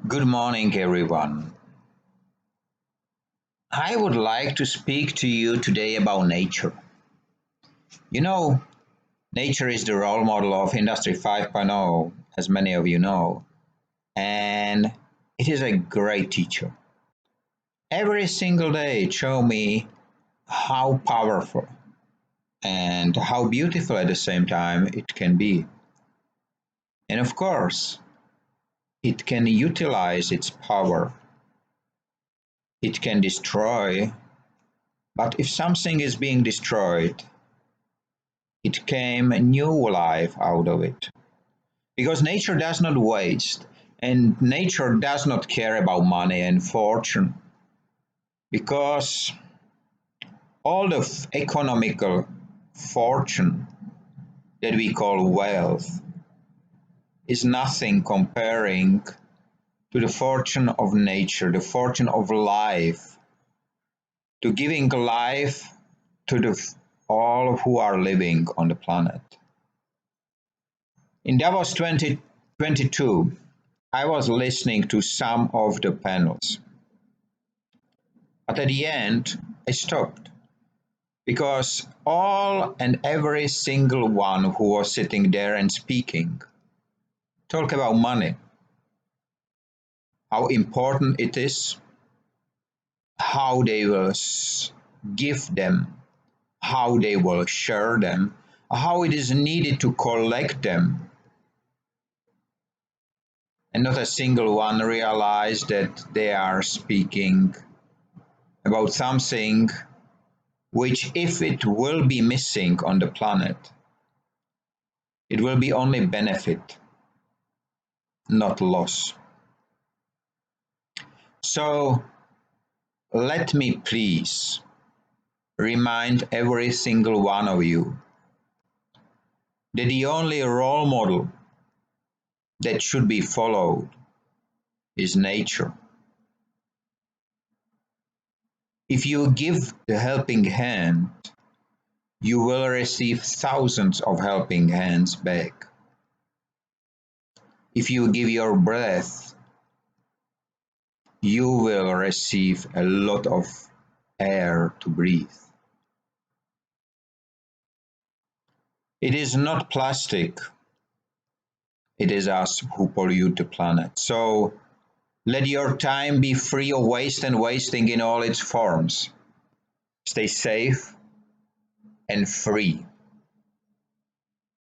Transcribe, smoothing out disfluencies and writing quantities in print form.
Good morning, everyone. I would like to speak to you today about nature. You know, nature is the role model of Industry 5.0, as many of you know, and it is a great teacher. Every single day, it shows me how powerful and how beautiful at the same time it can be. And of course, it can utilize its power, it can destroy, but if something is being destroyed, it came a new life out of it. Because nature does not waste, and nature does not care about money and fortune. Because all the economical fortune that we call wealth is nothing comparing to the fortune of nature, the fortune of life, to giving life to all who are living on the planet. In Davos 2022, I was listening to some of the panels, but at the end, I stopped because all and every single one who was sitting there and speaking talk about money, how important it is, how they will give them, how they will share them, how it is needed to collect them. And not a single one realized that they are speaking about something which, if it will be missing on the planet, it will be only benefit, not loss. So let me please remind every single one of you that the only role model that should be followed is nature. If you give the helping hand, you will receive thousands of helping hands back. If you give your breath, you will receive a lot of air to breathe. It is not plastic, it is us who pollute the planet. So let your time be free of waste and wasting in all its forms. Stay safe and free.